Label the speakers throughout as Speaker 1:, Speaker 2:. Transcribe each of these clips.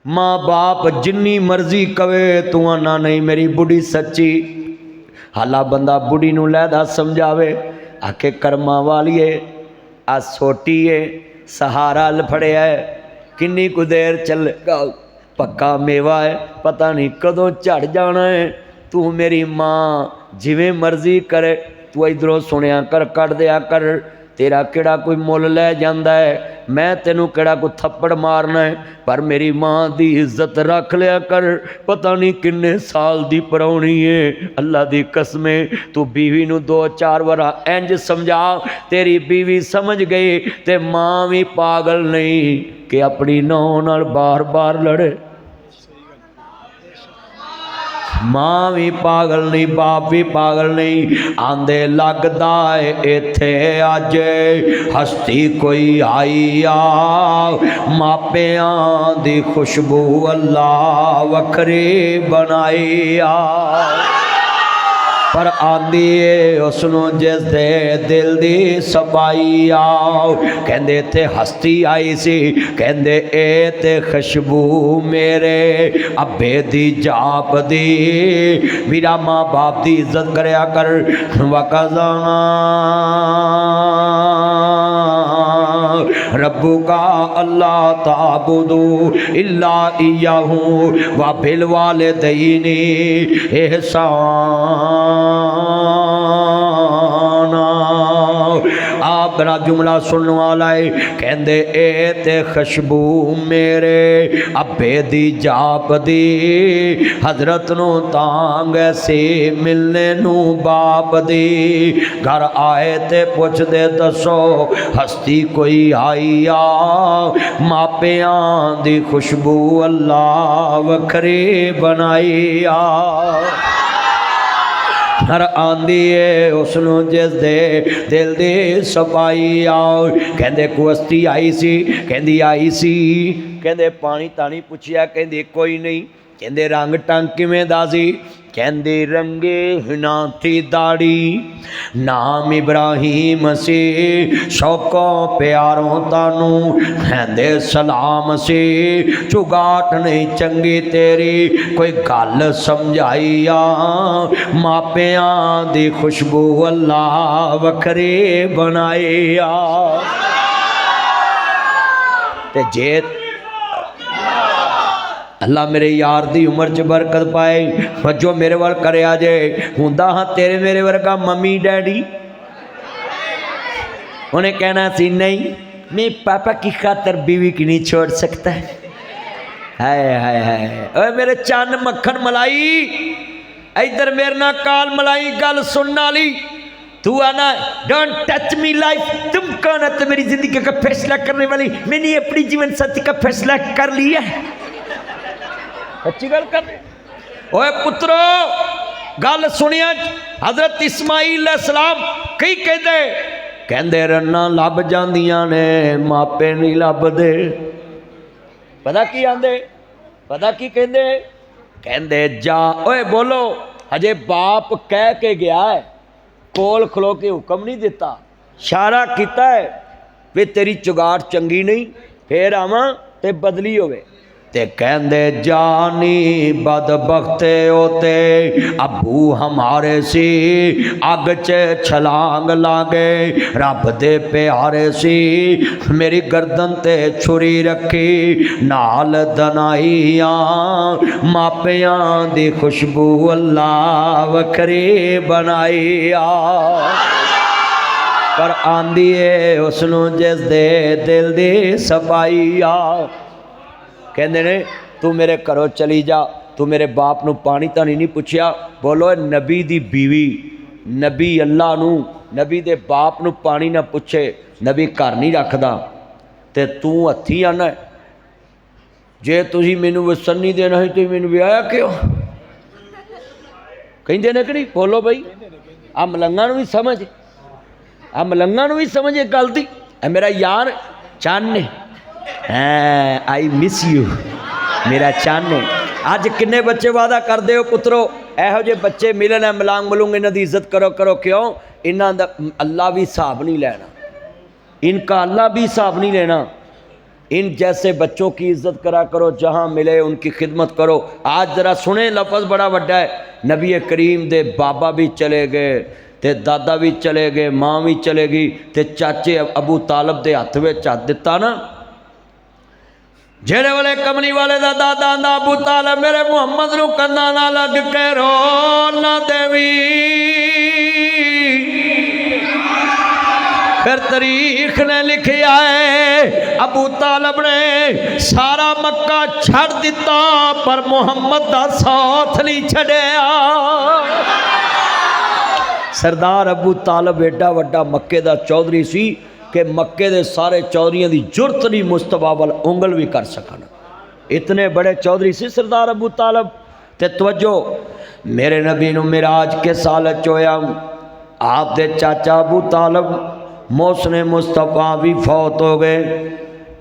Speaker 1: माँ बाप जिन्नी मर्जी कवे तू आना नहीं मेरी बुढ़ी सच्ची। हाला बंदा बुढ़ी नूं लैदा समझावे आखे कर्मा वालीए आ सोटी है सहारा लफड़िया है किन्नी कु देर चलेगा पक्का मेवा है पता नहीं कदों झड़ जाना है। तू मेरी माँ जिवें मर्जी करे तू इधरों सुनिया कर कट दिया कर तेरा केड़ा कोई मुल लै जांदा है मैं तेनू केड़ा कोई थप्पड़ मारना है पर मेरी माँ दी इज्जत रख लिया कर। पता नहीं किन्ने साल दी परौनी है अल्लाह दी कसमें तू बीवी नू 2-4 वारा इंज समझा तेरी बीवी समझ गई ते माँ भी पागल नहीं कि अपनी नौ नाल बार बार लड़े। माँ भी पागल नहीं बाप भी पागल नहीं आंदे लगदा है इत्थे अज हस्ती कोई आई आ मापियां दी खुशबू अल्लाह वखरी बनाई आ। पर आंदी है उसनों जिस दे दिल दी सफाई आओ कहंदे इत्थे हस्ती आई सी कहंदे ए ते खुशबू मेरे अब्बे दी जाप दी। मेरा माँ बाप दी इज्जत करया कर वकज़ाना रब्बू का अल्लाह ताबुदू इल्ला इय्याहू व बिल वालिदैनी एहसाना। आप बड़ा जुमला सुनने वाला है कहंदे ए ते खुशबू मेरे अब्बे दी जाप दी हजरत नू तांग से मिलने नू बाप दी। घर आए ते पुछदे दसो हस्ती कोई आई आ मापियां दी खुशबू अल्लाह वखरी बनाई आ। हर आंदी है उसनू जिस दे दिल दी सफाई आओ कहंदे कुश्ती आई सी कहंदी आई सी कहंदे पानी तानी पुछया कहंदी कोई नहीं कहंदे रंग टंग किवें दा सी कहंदे रंगे हिना थी दाड़ी नाम इब्राहिम से शौको प्यारों तानू कहंदे सलाम से चुगाट नहीं चंगी तेरी कोई गल समझाई आ मापियां दी खुशबू अल्लाह वखरी बनाई आ। ते जे अल्लाह मेरे यार दी उम्र च बरकत पाए वजो मेरे वाल करे आ जाए हुंदा हाँ तेरे मेरे वर्गा मम्मी डैडी उन्हें कहना सी नहीं मैं पापा की खातर बीवी की नहीं छोड़ सकता। हाय हाय हाय ओए मेरे चन्न मक्खन मलाई इधर मेरे ना काल मलाई गल सुनने वाली तू आना डोंट टच मी लाइफ तुम कौन है तो मेरी जिंदगी का फैसला करने वाली मैंने अपनी जीवन साथी का फैसला कर लिया। अच्छी गल कर ओए पुत्रो गल सुनिया हजरत इस्माइल अलैहिस्सलाम कई कहते रन्ना लभ जांदियां ने मापे नहीं लभदे। पता की आंदे पता की कहते जा ओए बोलो हजे बाप कह के गया है कोल खलो के हुक्म नहीं दिता इशारा किया है वे तेरी चुगाट चंगी नहीं फिर आवां ते बदली होवे ते कहंदे जानी बदबख्ते होते अबू हमारे सी अग च छलांग लागे रब दे प्यारे सी मेरी गर्दन ते छुरी रखी नाल दनाइयां मापियां दी खुशबू अल्लाह वखरी बनाई आ। पर आंदी है उसनू जिस दे दिल दी सफाई आ कहते ने तू मेरे घरों चली जा तू मेरे बाप नू पानी तानी नहीं पुछया। बोलो नबी दी बीवी नबी अल्लाह नू नबी दे बाप नू पानी ना पुछे नबी घर नहीं रखदा ते तू हथी आना जे तुसी मैनू वसन नहीं देना है तो मैनू विआया क्यों कहते ने कि नहीं। बोलो बई आ मलंगा नू भी समझ आ मलंगा नू भी समझ एक गल दी मेरा यार चन्न आई मिस यू मेरा चन्न अज किन्ने बच्चे वादा करते हो पुत्रो एहो जे बच्चे मिलन है मलांग मलूंग इन्हां दी इज्जत करो करो क्यों इन्हां दा अल्लाह भी हिसाब नहीं लेना इनका अल्लाह भी हिसाब नहीं लेना। इन जैसे बच्चों की इज्जत करा करो, जहाँ मिले उनकी खिदमत करो। आज ज़रा सुने, लफ्ज़ बड़ा बड़ा है। नबी करीम दे बाबा भी चले गए, ते दादा भी चले गए, माँ भी चले गई, ते चाचे अबू तालब दे हत्थ में हत्थ दिता ना। जेड़े वाले कमली वाले दा दादा दा अबू तालब मेरे मुहम्मद नू कन्ना ना लग के रो ना देवी। फिर तारीख ने लिखा है अबू तालब ने सारा मक्का छड़ दिता पर मुहम्मद दा साथ नहीं छड़िया। सरदार अबू तालब एडा वड्डा मक्के दा चौधरी सी कि मक्के दे सारे चौधरियों की जुरत नहीं मुस्तफा वाल उंगल भी कर सकन। इतने बड़े चौधरी सी सरदार अबू तालब। ते तवज्जो, मेरे नबी नू मिराज के साल चोया, आप दे चाचा अबू तालब मोहसिन मुस्तफा भी फौत हो गए।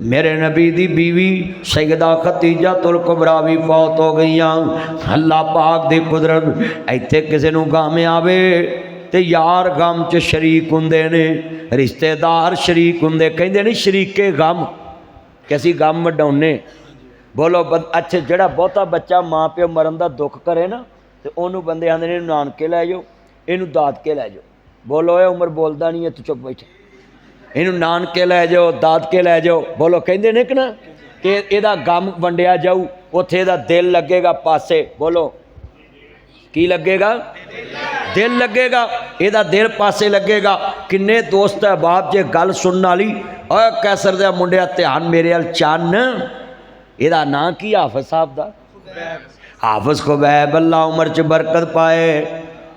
Speaker 1: मेरे नबी दी बीवी सैयदा खतीजा तुल कुबरा भी फौत हो गई। अल्लाह पाक दी कुदरत, इत्थे किसी नू गम आवे ते यार गम च शरीक हुंदे ने, रिश्तेदार शरीक हुंदे। कहंदे नहीं शरीके गम, कि असीं गम वंडाउने। बोलो अच्छा, जिहड़ा बहुता बच्चा माँ प्यो मरन दा दुख करे ना, ते ओनू बंदे आंदे ने नानके लै जाओ, इनू दादके लै जाओ। बोलो ये उम्र बोलदा नहीं है, तू चुप बैठ। इनू नानके लै जाओ, दादके लै जाओ। बोलो कहंदे ने कि ना कि इहदा गम वंडिया जाऊ, उत्थे इहदा दिल लगेगा पासे। बोलो की लगेगा? दिल लगेगा, इहदा दिल पासे लगेगा। किन्ने दोस्त अहबाब जे गल सुनने वाली, और कैसर दे मुंडिया ध्यान मेरे अल चन्न, इहदा नां की हाफिज साहब दा? हाफिज खुबैब। अल्लाह उम्र च बरकत पाए।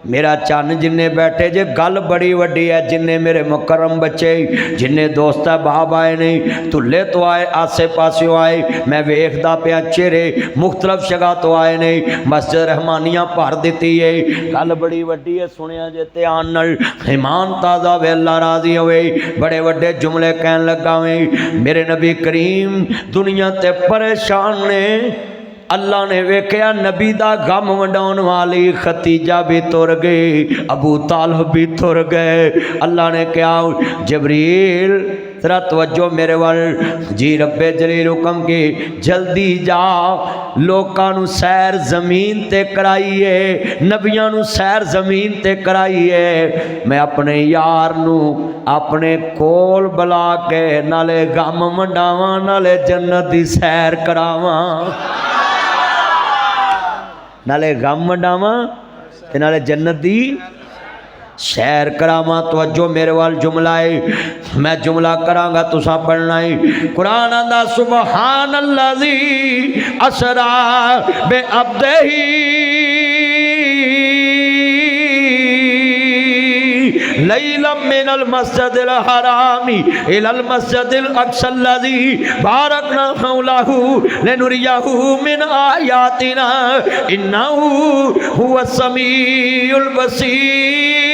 Speaker 1: मेरा चन्न जिन्ने बैठे जे, गल बड़ी वड्डी है। जिन्ने मेरे मुकरम बच्चे, जिन्ने दोस्त बाब आए नहीं, धुले तो आए, आसे पासों आए, मैं वेखदा पिया चेहरे मुख्तलिफ जगह तो आए नहीं। मस्जिद रहमानिया भर दी है। गल बड़ी वड्डी है, सुनिया जे ध्यान नाल, ईमान ताज़ा वे, अल्लाह राजी होवे। बड़े वड्डे जुमले कहन लगा वे। मेरे नबी करीम दुनिया ते परेशान ने। अल्लाह ने वेख्या नबी दा गम वंडाउण वाली खतीजा भी तुर गई, अबू तालब भी तुर गए। अल्लाह ने कहा जबरील तेरा तवज्जो मेरे वाल जी। रब्बे जलील हुक्म की जल्दी जा, लोकां नू सैर जमीन ते कराइए, नबियां नू सैर जमीन ते कराइए। मैं अपने यार नू अपने कोल बुला के नाले गम वंडावां, नाले जन्नत दी सैर करावां। नाले गम वंडावां ते नाले जन्नत दी सैर करावां। तवज्जो मेरे वाल जुमला है, मैं जुमला करांगा तुसा पढ़ना है। कुरान आंदा सुबहान अल्लाज़ी असरा बे अब्दिही लैलम मिनल मस्जिदिल हरामी इलल मस्जिदिल अक्सल्लज़ी बारकना हौलहू लिनुरियहू मिन आयातिना इन्नहू हुवस समीउल बसीर।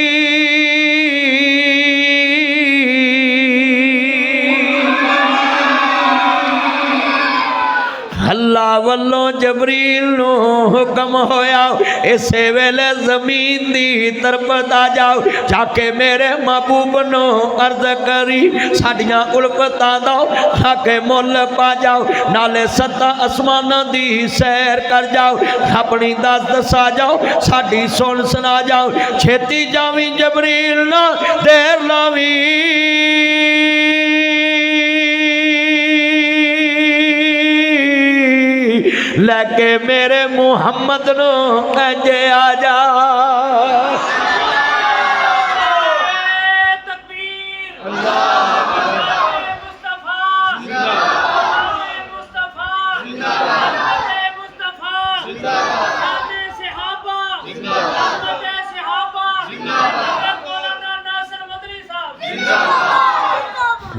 Speaker 1: अल्लाह वल्लों जबरील नू हुक्म होया, इसे वेले जमीन दी तरफ आ जाओ, जाके मेरे महबूब नू अर्ज करी साडियां उल्फतां दा आके मुल पा जाओ, नाले सत्ता आसमानां दी सैर कर जाओ, अपनी दस दसा जाओ, साडी सुन सुना जाओ। छेती जावी जबरील ना देर लावी। लैके मेरे मुहम्मद नो कंजे आ जा।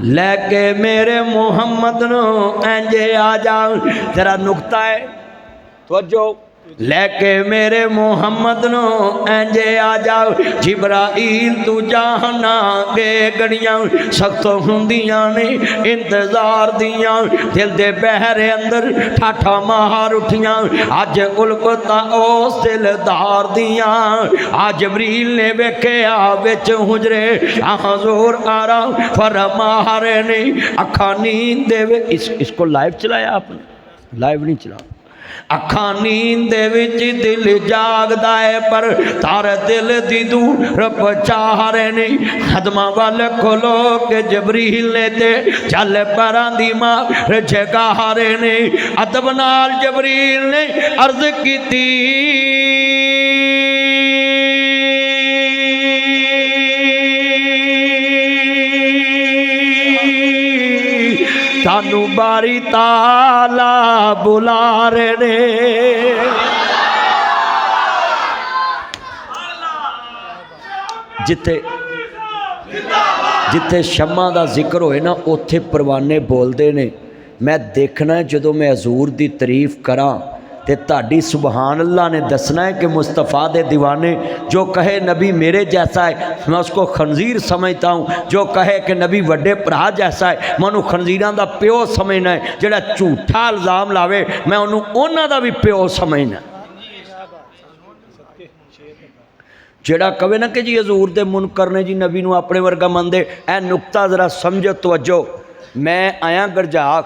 Speaker 1: लैके मेरे मुहम्मद नो इंजे आ जाओ। तेरा नुकता है तवज्जो, लैके मेरे मुहम्मद नो इंजे आ जाओ। जिब्राइल तू जाना गे गड़ियां सख्त होंदियां ने इंतजार दियां, दिल दे बहरे अंदर ठाठा मार उठियां, अज उल्फता उस दिलदार दियां। आज जबरील ने वेख्या विच हुजरे हजूर आरा फरमा रहे ने अखा नींद देवे। इसको लाइव चलाया आपने? लाइव नहीं चला। अखा नींद विच दिल जागदा है पर तारे दिल दी दूर चाह रहे ने। कदमां वल खोलो के जबरील ने ते चल परां दी मार जगा रहे ने। अदब नाल जबरील ने अर्ज कीती सानू बारी ताला बुला रहे ने। जिथे जिथे शम्मा दा जिक्र होए ना उत्थे परवाने बोलते ने। मैं देखना जदों मैं हजूर दी तारीफ करा ते ताड़ी सुबहान अल्लाह ने दसना है कि मुस्तफ़ा दे दीवाने। जो कहे नबी मेरे जैसा है मैं उसको खंजीर समझता हूँ, जो कहे कि नबी वड्डे भरा जैसा है मैं उन्होंने खंजीरां दा प्यो समझना है, जिहड़ा झूठा इल्ज़ाम लावे मैं उन्होंने उन्हां दा भी प्यो समझना। जिहड़ा कहे ना कि जी हजूर दे मुनकर ने जी नबी नूं अपने वर्गा मनदे, ऐ नुकता जरा समझो तवज्जो। मैं आया गरजाक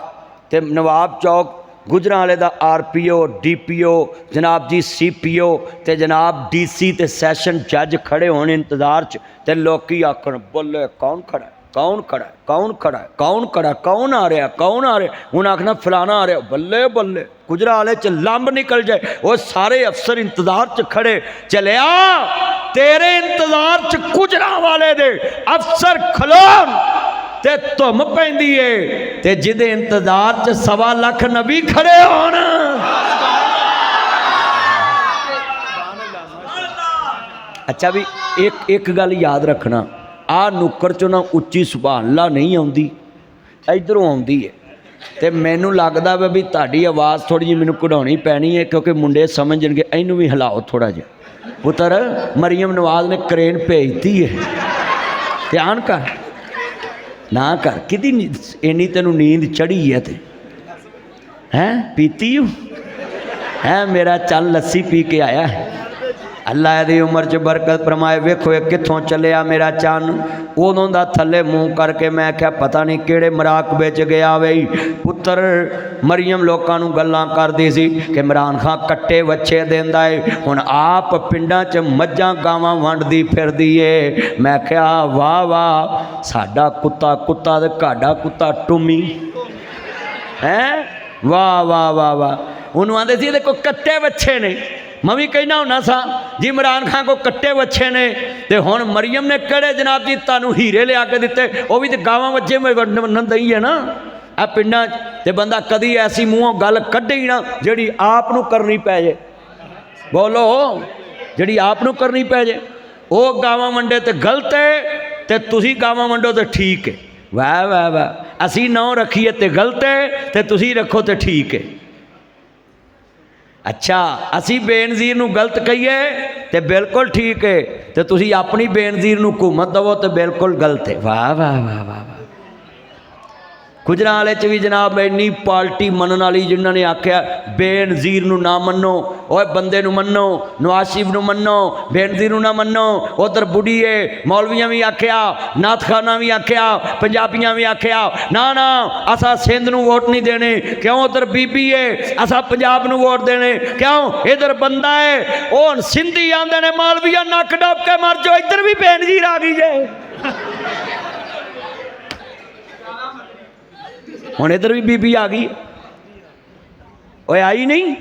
Speaker 1: ते नवाब चौक गुजरांवाले दा RPO DPO जनाब जी CPO ते जनाब DC ते सैशन जज खड़े होने इंतजार च ते लोकी आखण बोले कौन खड़ा है, कौन खड़ा है, कौन खड़ा है, कौन खड़ा है, कौन आ रहा, कौन आ रहा। उन्हें आखना फलाना आ रहा। बल्ले बल्ले गुजरांवाले च लंब निकल जाए। वो सारे अफसर इंतजार च खड़े। चलिया तेरे इंतजार च गुजरांवाले दे अफसर खलोन ते धुम पैंदी है ते जिदे इंतजार च 1.25 लाख नबी खड़े होण। अच्छा भी एक गल याद रखना, आ नुक्कर चो ना उच्ची सुभान अल्लाह नहीं आउंदी, इधरों आउंदी है। ते मैनू लगदा वा भी तुहाडी आवाज़ थोड़ी जी मैनू कढ़ाउणी पैनी है क्योंकि मुंडे समझणगे इहनूं भी हिलाओ थोड़ा जिहा। पुत्र मरियम नवाज ने करेन भेजती है, ध्यान कर ना कर। किदी इन्नी तेनू नींद चढ़ी है ते हैं पीती है मेरा चल लस्सी पी के आया है। अल्लाह दी उम्र च बरकत फरमाए। वेखो कित्थों चलिया मेरा चन। उदों दा थले मूँह करके मैं क्या पता नहीं किहड़े मराकबे च गया वई। पुत्र मरियम लोकां नूं गल्लां करदी सी कि इमरान खां कट्टे वच्छे देंदा है, हुण आप पिंडां च मੱਝਾਂ गावां वंडदी फिरदी है। मैं क्या वाह वाह साडा कुत्ता कुत्ता ते घाडा कुत्ता टुमी हैं, वाह वाह वाह वाह। उन्होंने आंदे सी देखो कट्टे वच्छे ने। मैं भी कहना होना सा जी इमरान खान को कट्टे वच्छे ने ते हुण मरियम ने किहड़े जनाब जी तुहानूं हीरे लिया के दिते, वो भी तो गावां वच्छे वंडन ही है ना। आ पिंडां ते बंदा कदी ऐसी मूँहों गल कढे ही ना जिहड़ी आप नूं करनी पै जे। बोलो जिहड़ी आप नूं करनी पै जे। वो गावां वंडे ते गलत है ते तुसीं गावां वंडो ते ठीक है। वाह वाह वाह। असीं नौ रखीए ते गलत है ते तुसीं रखो ते ठीक है। अच्छा असी बेनज़ीर नूं गलत कहीए तो बिल्कुल ठीक है, तो तुसी अपनी बेनज़ीर नूं हुकूमत दवो तो बिल्कुल गलत है। वाह वाह वाह वाह वाह। गुजरांवाले च भी जनाब इन्नी पार्टी मनन वाली जिन्हों ने आख्या बेनज़ीर नूं ना मनो, ओए बंदे नूं मनो, नवाज शरीफ नूं मनो, बेनज़ीर नूं ना मनो। उधर बुढ़ीए मौलवियां भी आख्या, नाथ खाना भी आख्या, पंजाबियां भी आख्या ना ना असा सिंध नूं वोट नहीं देने। क्यों? उधर बीबी है, असा पंजाब नूं वोट देने। क्यों? इधर बंदा है वो सिंधी आंदे ने मौलवियां नक डब के मर जाओ, इधर भी बेनज़ीर आ गई जे। हुण इधर भी बीबी आ गई। ओए आई नहीं,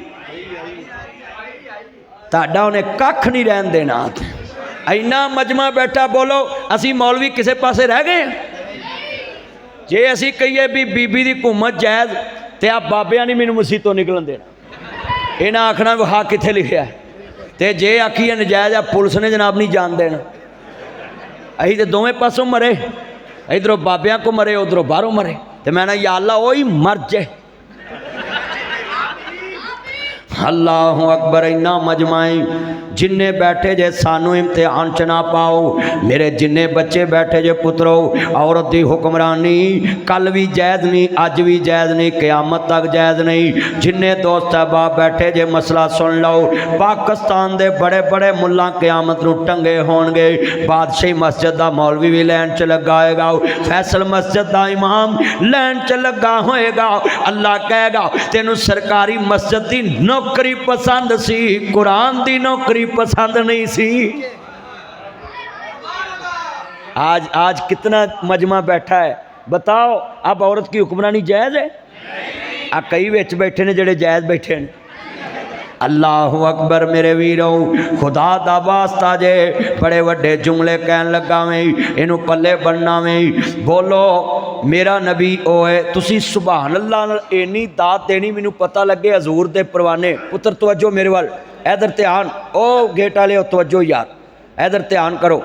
Speaker 1: ताड़ा उन्हें कख नहीं रहन देना। इन्ना मजमा बैठा बोलो असी मौलवी किसे पासे रह गए। जे असी कहिए भी बीबी की हुकूमत जायज़ तो आप बाबिया नहीं मैनू मसीह तो निकलन देना। इन्हें आखना विहा कित्थे लिखिया है, तो जे आखिए नजायज़ आ पुलिस ने जनाब नहीं जान देना। असीं तो दोवें पासों मरे, इधरों बाबिया को मरे उधरों बाहरों मरे। तो मैं ना या अल्लाह वही मर जाए। अल्लाहु अकबर। इन्ना मजमाए जिन्ने बैठे जे सानू इम्तिहान च ना पाओ। मेरे जिन्ने बच्चे बैठे जे पुत्रो, औरत की हुक्मरानी कल भी जायज़ नहीं, अज भी जायज़ नहीं, क़यामत तक जायज़ नहीं। जिन्ने दोस्त अहबाब बैठे जे मसला सुन लो। पाकिस्तान दे बड़े बड़े मुल्ला क़यामत नूं टंगे होणगे। बादशाही मस्जिद दा मौलवी भी लैन च लगा होएगा, फैसल मस्जिद दा इमाम लैन च लगा होएगा। अल्लाह कहेगा तेनू सरकारी मस्जिद दी नौकरी पसंद सी, कुरान दी नौकरी पसंद नहीं सी। आज कितना मजमा बैठा है, बताओ अब औरत की हुक्मरानी जायज़ है? आ कई विच बैठे ने जेड़े जायज़ बैठे ने। अल्लाहु अकबर। मेरे वीरों, खुदा दा वास्ता जे बड़े वड्डे जुमले कहन लगा में इनू पल्ले बनना में। बोलो मेरा नबी ओ है। तुसी सुभान अल्लाह इन्नी दात देनी मैनू पता लगे हजूर दे परवाने। पुत्र तवज्जो मेरे वाल, इधर ध्यान। ओ गेट वाले तवज्जो यार, इधर ध्यान करो।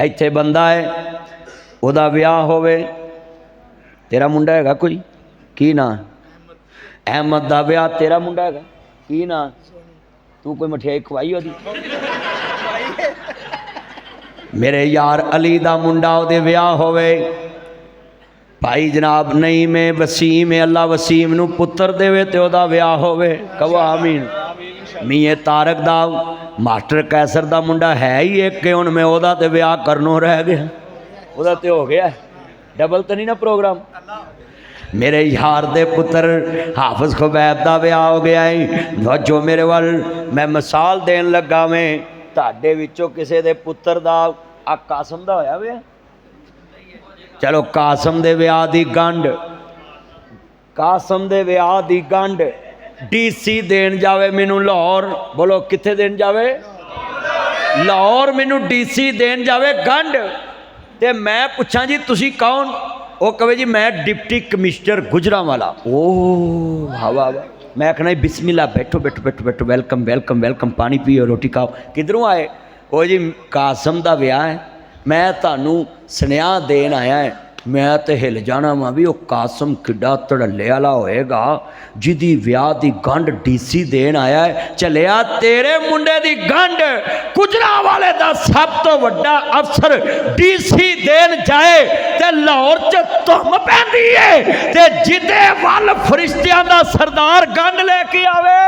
Speaker 1: इत्थे बंदा है, ओदा विआह होवे, तेरा मुंडा हैगा कोई, की ना? अहमद दा विआह, तेरा मुंडा है की ना? तू कोई मठियाई खवाई ओदी? मेरे यार अली दा मुंडा ओदे विआह होवे, भाई जनाब नहीं में वसीम है, अल्लाह वसीम नू पुत्र देवे ते ओदा विआह होवे। कहो आमीन। मीए तारक दा मास्टर कैसर दा मुंडा है ही एक कि हुण मैं ओदा ते विआह करनों रह गया, ओदा ते हो गया, डबल तो नहीं ना प्रोग्राम। मेरे यार दे पुत्र हाफिज खुबैब दा विआह हो गया है। जो मेरे वाल मैं मिसाल देन लगा मैं, ताडे विचों किसे दे पुत्र दा आ कासम दा होया वे? चलो कासम दे विआह दी गंढ, कासम दे विआह दी गंढ डीसी देन जावे मैनू लाहौर। बोलो कित्थे देन जावे? लाहौर मैनू डीसी देन जावे गंढ। ते मैं पुछां जी तुसी कौन? वो कहे जी मैं डिप्टी कमिश्नर गुजरांवाला। ओ वाह वाह वाह। मैं आखना बिस्मिल्लाह, बैठो बैठो बैठो बैठो, वेलकम वेलकम वेलकम, पानी पियो रोटी खाओ। किधरों आए? वो जी कासम दा विआह है, मैं तुहानू सुनेहा देन आया है। मैं तो हिल जाना वा भी वो कासम किड्डा धड़ल्ले वाला होएगा जिदी विआह दी गंढ डीसी देन आया है। चलिया तेरे मुंडे दी गंढ गुजरांवाले दा सब तो वड्डा अफसर डीसी देन जाए ते लाहौर च धुम पैंदी है ते जिदे वल फरिश्तियां दा सरदार गंढ लेके आवे।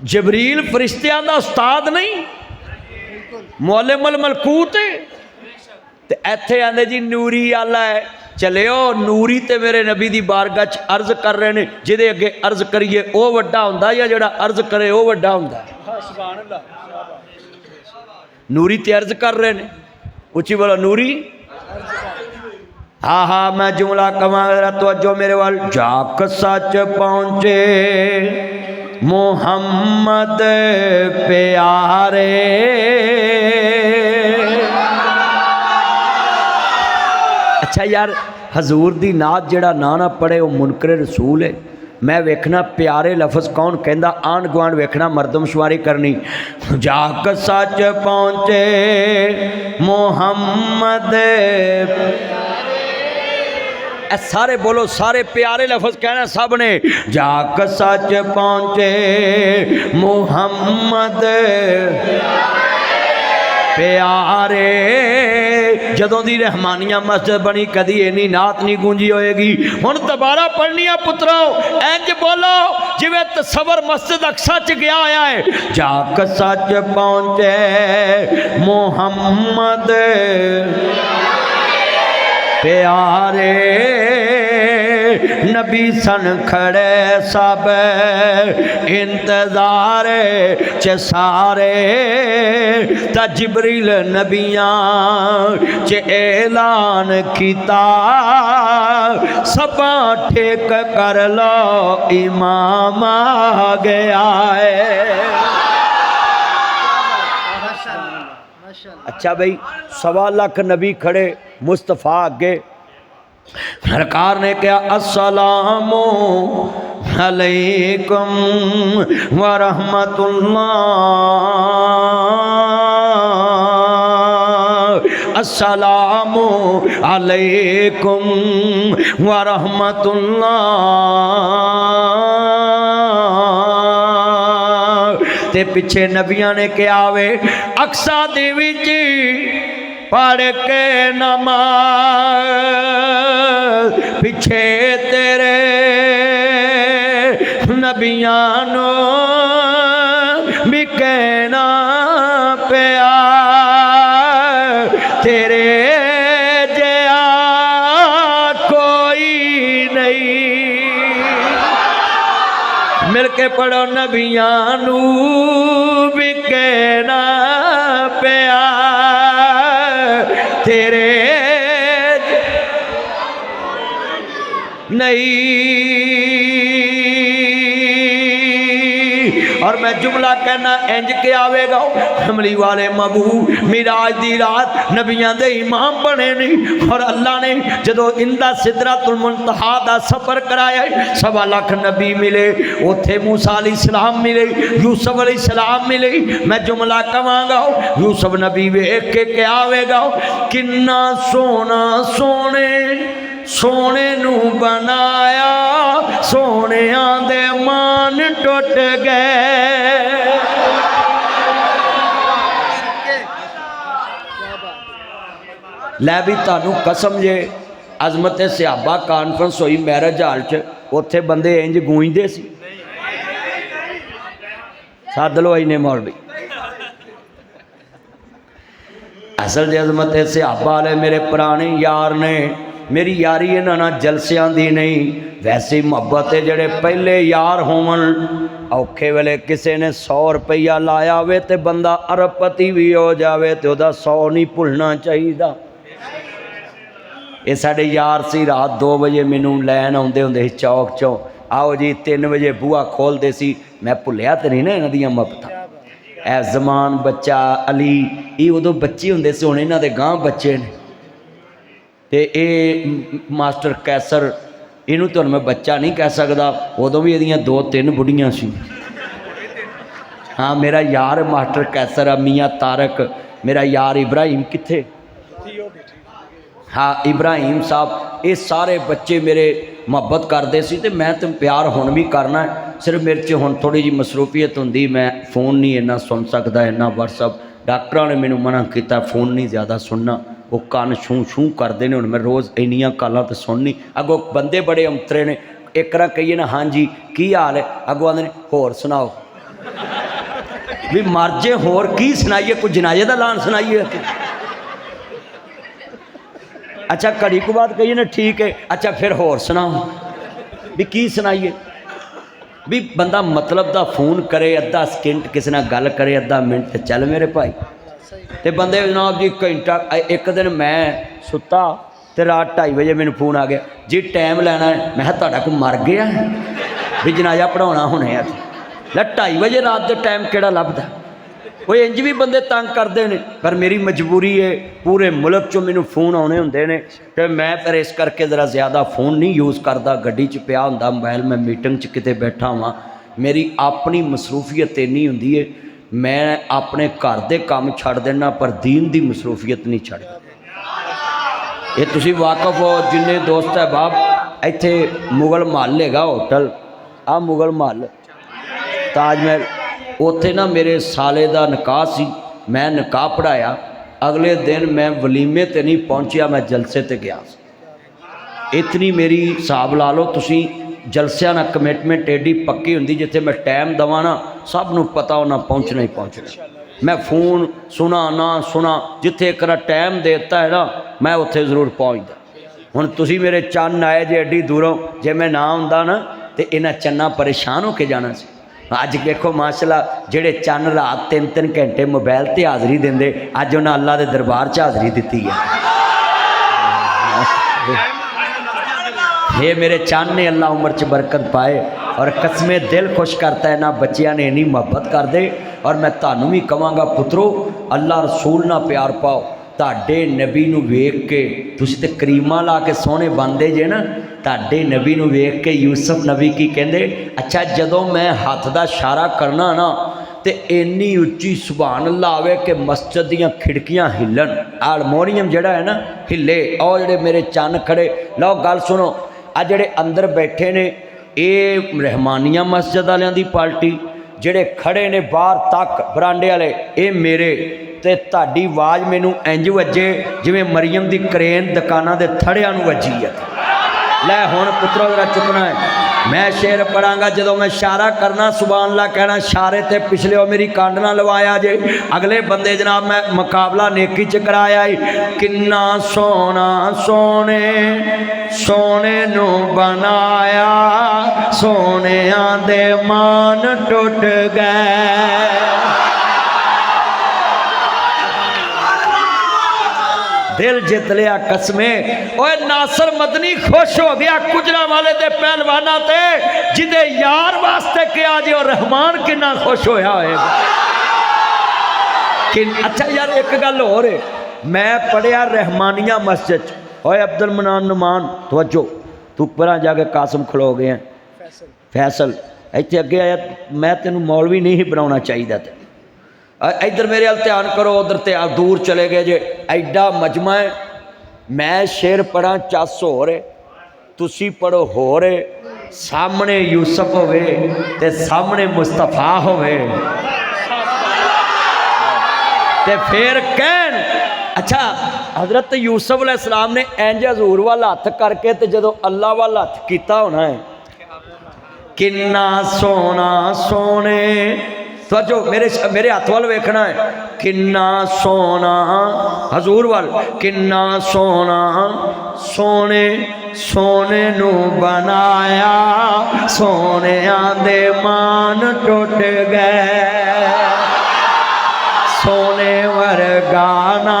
Speaker 1: जबरील फरिश्तियां दा उस्ताद नहीं, मुअल्लिमुल मलकूत ते इत्थे आंदे जी नूरी आला है। चलियो नूरी ते मेरे नबी दी बारगाह च अर्ज कर रहे ने, जिदे अगे अर्ज करिए वो वड्डा हुंदा या जेड़ा अर्ज करे वो वड्डा हुंदा? सुभान अल्लाह। नूरी ते अर्ज कर रहे ने, उची बोलो नूरी। हाँ हाँ मैं जुमला कवां जरा तवज्जो मेरे वाल। जाक सच पहुंचे मोहम्मद प्यारे, अच्छा यार हजूर दी नात जेड़ा ना ना पढ़े वो मुनकर रसूल है। मैं वेखना प्यारे लफज कौन कहंदा, आन गुआंढ वेखना मरदमशुमारी करनी। जाक सच पहुंचे मोहम्मद, सारे बोलो, सारे प्यारे लफज कहना सब ने। जाक सच पहुंचे मोहम्मद प्यारे। जदों दी रहमानिया मस्जिद बनी कदी इन्नी नात नहीं गूंजी होएगी। हुण दोबारा पढ़नी है पुत्रों, इंज बोलो जिवें तसव्वुर मस्जिद अक्सा च गया आया है। जाक सच पहुंचे मोहम्मद प्यारे, नबी सन खड़े सब इंतजार च सारे। ता जिबरील नबियां च ऐलान किता, सबा ठेक कर लो इमाम आ गया है। अच्छा भाई 1.25 लाख नबी खड़े मुस्तफ़ा अगे, सरकार ने कहा अस्सलामु अलैकुम व रहमतुल्लाह, अस्सलामु अलैकुम व रहमतुल्लाह। ते पिछे नबियां ने क्या वे अक्सा दे विच पढ़ के नमाज पिछे तेरे नबियां नो भी कहना पिया तेरे जया कोई नहीं। मिल के पढ़ो नबियां नू भी कहना पिया तेरे नहीं। और मैं जुमला कहना इंज के आवेगा कमली वाले महबूब मिराज दी रात नबियां दे इमाम बने नहीं। और अल्लाह ने जदों इंदा सिदरतुल मुंतहा दा सफर कराया 1.25 लाख नबी मिले उथे मूसा अलैहिस्सलाम मिले यूसुफ अलैहिस्सलाम मिले। मैं जुमला कहांगा यूसुफ नबी वेख के क्या आवेगा किन्ना सोना सोने सोने नू बनाया सोने दे मान टुट गए। लै भी तानू कसम जे अजमत सहाबा कॉन्फ्रेंस हुई मैरिज हाल च उत्थे बंदे इंज गूंजदे सी। सद लो इन्ने मौलवी असल जे अजमत सहाबा वाले मेरे पुराने यार ने। मेरी यारी इन्हां नाल जलसियां दी नहीं वैसे मुहब्बत है जेड़े पहले यार होवन औखे वेले किसी ने 100 रुपया लाया होवे ते बंदा अरबपति भी हो जावे ते ओदा 100 नहीं भुलना चाहिए। ये साडे यार सी रात 2 बजे मैनू लैन आउंदे हुंदे सी चौक चों आओ जी 3 बजे बूहा खोलते सी। मैं भुलिया तो नहीं ना इन्हां दियां मुहब्बतां। ऐ जमान बच्चा अली ये उदों बच्चे हुंदे सी हुण इन्हां दे गांह बच्चे ने। ते ए मास्टर कैसर इनू तो मैं बच्चा नहीं कह सकता उदों भी ये 2-3 बुढ़ियां सी। हाँ मेरा यार मास्टर कैसर मियाँ तारक मेरा यार इब्राहिम कित्थे। हाँ इब्राहिम साहब ये सारे बच्चे मेरे मुहब्बत करते सी ते मैं तो प्यार हुण भी करना है। सिर्फ मेरे च हुण थोड़ी जी मसरूफीयत हुंदी मैं फ़ोन नहीं इन्ना सुन सकता इन्ना व्हाट्सअप डॉक्टरों ने मैनू मना किया फ़ोन नहीं ज़्यादा सुनना वो कान छूं छूं करते हैं। हुण मैं रोज़ इन्नियां गल्लां तो सुननी अगों बंदे बड़े अंतरे ने एक ना कहिए ना हाँ जी की हाल है अगों आंदे ने होर सुनाओ भी मर जे होर की सुनाइए कोई जनाजे का ऐलान सुनाइए। अच्छा घड़ी को बाद कहिए ना ठीक है अच्छा फिर होर सुनाओ भी की सुनाइए भी बंदा मतलब दा फोन करे अद्धा सकिंट किसी नाल गल करे अद्धा मिनट चल मेरे भाई ते बंदे जनाब जी घंटा। एक दिन मैं सुता तो रात 2:30 बजे मैनू फोन आ गया जी टाइम लेना है। मैं तुहाडा कोई मर गया भी जनाजा पढ़ाउणा हुणे आ। 2:30 बजे रात के टाइम किहड़ा लभदा। वो इंज भी बंदे तंग करते हैं पर मेरी मजबूरी है पूरे मुल्क चों मैनू फोन आने होंदे ने ते मैं फिर इस करके ज़रा ज़्यादा फोन नहीं यूज़ करता। गड्डी च पिया हुंदा मोबाइल मैं मीटिंग च किते बैठा हुआ मेरी अपनी मसरूफीयत इन्नी हुंदी है मैं अपने घर दे काम छड़ देना पर दीन दी मसरूफीयत नहीं छड़दा। ये तुसीं वाकफ हो जिन्ने दोस्त है बाब इत्थे मुगल महल हैगा होटल आ मुगल महल ताजमहल उत्थे ना मेरे साले का निकाह सी मैं निकाह पढ़ाया। अगले दिन मैं वलीमे ते नहीं पहुँचा मैं जलसे ते गया। इतनी मेरी हिसाब ला लो तुसी जलसिया ना कमिटमेंट एडी पक्की हुंदी जिथे मैं टाइम दवा ना सब नूं पता होना पहुँचना ही पहुँचना। मैं फोन सुना ना सुना जिथे एक टाइम देता है ना मैं उत्थे जरूर पहुँचता। हुण तुसी मेरे चन्न आए जे एडी दूरों जे मैं ना हुंदा ना तो इन्हां चन्ना परेशान होके जाना सी। अज देखो माशाल्लाह जेड़े चन्न रात 3-3 घंटे मोबाइल ते हाज़री देंदे अज उन्हें अल्लाह के दरबार च हाज़री दी है। ये मेरे चन्न ने अल्लाह उम्र च बरकत पाए और कसमें दिल खुश करता है ना बच्चियां ने इन्नी मोहब्बत कर दे। और मैं तुहानू भी कहांगा पुत्रो अल्लाह रसूल ना प्यार पाओ। ताडे नबी नूं वेख के तुसीं ते करीमा ला के सोहने बनदे जे ना ताडे नबी नूं वेख के यूसुफ नबी की कहंदे अच्छा जदों मैं हथ दा इशारा करना ना तो इन्नी उच्ची सुभान अल्लाह आवे कि मस्जिद दीयां खिड़कियां हिलन, हारमोनीयम जड़ा है ना हिले। और जड़े मेरे चन्न खड़े, लो गल सुनो, आ जड़े अंदर बैठे ने ये रहमानिया मस्जिद वालियां दी पार्टी, जड़े खड़े ने बाहर तक बरांडे वाले ये मेरे, ते ताड़ी आवाज़ मैनू इंज वजे जिवें मरियम दी करेन दुकानां दे थड़ियां नूं वजी है। लै हुण पुत्रो जरा चुकना है, मैं शेर पढ़ांगा, जो मैं इशारा करना सुभान अल्लाह कहना, इशारे ते पिछले हो मेरी कांड ना लवाया जे। अगले बंदे जनाब मैं मुकाबला नेकी च कराया है। किन्ना सोना सोने सोने नू बनाया, सोनिया दे मान टुट गए। दिल जित लिया कसमे। ओए नासर मदनी खुश हो गया गुजरा वाले दे पहलवाना ते, जिदे यार वास्ते क्या जी और रहमान कितना खुश होया होएगा। कि अच्छा यार एक गल होर है, मैं पढ़िया रहमानिया मस्जिद। ओए अब्दुल मनान नुमान तवज्जो, तू परा जाके कासम खलो गए हैं फैसल इतने अगे आया, मैं तेन मौलवी नहीं बनाना चाहिए। इधर मेरे हाल ध्यान करो, उधर ते दूर चले गए जे। एडा मजमा है, मैं शेर पढ़ा चस हो रहे, तुसी पढ़ो हो रहे, सामने यूसुफ होवे ते सामने मुस्तफा होवे ते फिर कहन अच्छा हजरत यूसुफ अलैहिस्सलाम ने इंज हजूर वाल हथ करके ते जदों अल्लाह वाल हथ कीता होना है, किन्ना सोना सोने तो जो मेरे हाथ वाल वेखना है, किन्ना सोना हजूर वाल, किन्ना सोना सोने सोने नू बनाया, सोनिया दे मान टुट गए। सोने वरगाना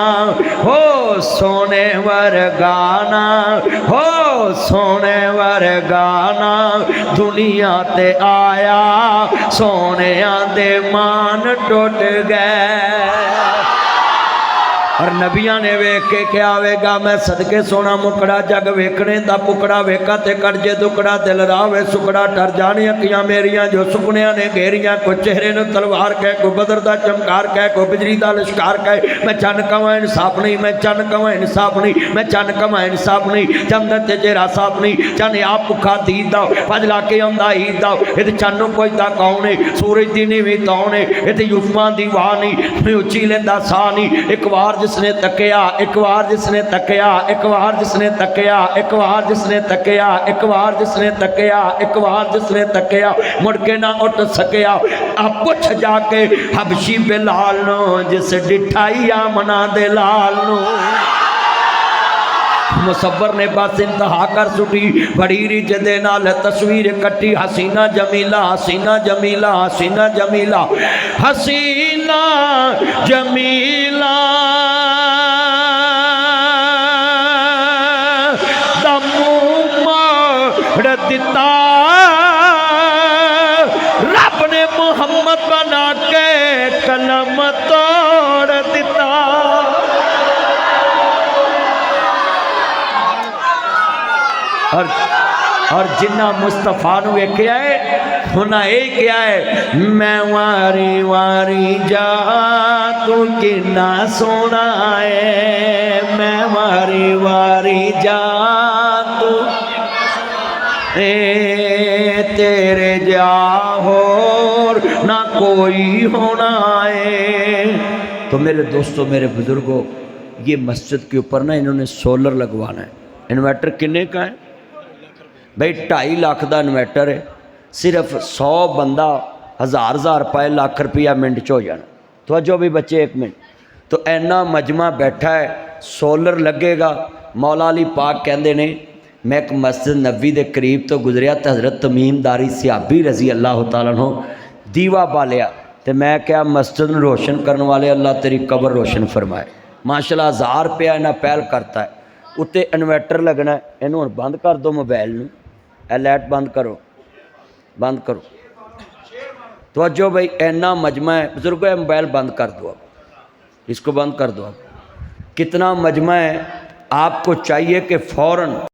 Speaker 1: हो सोने वरगाना हो सोने वरगाना दुनिया ते आया, सोनिया दे मान टुट गए। और नबिया ने वेख के क्या आवेगा, मैं सदके सोना मुकड़ा जग वेखने दा पुकड़ा वेखा ते करजे दुकड़ा दिल रावे सुकड़ा डर जानी अखियां मेरियां जो सुपनिया ने घेरियां, को चेहरे ने तलवार कह, को बदर दा चमकार कह, को बिजली दा लिशकार कह। मैं चन कवां इंसाफ नहीं, मैं चन कवां इंसाफ नहीं, मैं चन कवां इंसाफ नहीं, चंदन ते चेहरा साफ नहीं, चन आप भुखा दीद दा भज ला के आंदा ईद दा, इहदे चन कोई दा कौन है, सूरज दी नीवी तौन है, इहदे युफां दी वाह नहीं, उची लेंदा साह नहीं। एक बार जिसने तकिया, एक बार जिसने तकिया, एक बार जिसने तकिया, एक बार जिसने तकिया, एक बार जिसने तकिया, एक बार जिसने तकिया, मुड़ के ना उठ सकिया। आप पुछ जाके हबशी बिलाल नो, जिस डिठाई आमना दे लाल नो। मुसब्बर ने बस इंतहा कर सुटी, बड़ी रिज दे नाल तस्वीर कट्टी, हसीना जमीला हसीना जमीला हसीना जमीला हसीना जमीला दिता रब ने मोहम्मद बना के कलम तोड़ दिता। और जिन्ना मुस्तफा नूं वेखिया है उन्हें यही किया है, मैं वारी वारी जा तू किन्ना सोना है, मैं वारी वारी जा तू तेरे जा होर ना कोई होना है। तो मेरे दोस्तों मेरे बुजुर्गों, ये मस्जिद के ऊपर ना इन्होंने सोलर लगवाना है। इन्वर्टर किन्ने का है भाई? 2.5 लाख का इन्वर्टर है। सिर्फ 100 बंदा 1000 रुपये लाख रुपया मिनट च हो जाना। तो अजो भी बच्चे एक मिनट, तो इन्ना मजमा बैठा है, सोलर लगेगा। मौला अली पाक कहते ने, मैं एक मस्जिद नबी के करीब तो गुजरिया तो हज़रत तमीमदारी सिहाबी रजी अल्लाह तआला अन्हु दीवा बालिया, तो मैं क्या मस्जिद में रोशन करने वाले अल्लाह तेरी कब्र रोशन फरमाए। माशाल्लाह 1000 रुपया इन्हें पहल करता है। उत्ते इन्वर्टर लगना है। इनू हुण बंद कर दो मोबाइल नूं, ए लाइट बंद करो, बंद करो। तो अजो भाई इन्ना मजमा है बुजुर्गो, ये मोबाइल बंद कर दो, अब इसको बंद कर दो। अब कितना मजमा है, आपको चाहिए कि फ़ौरन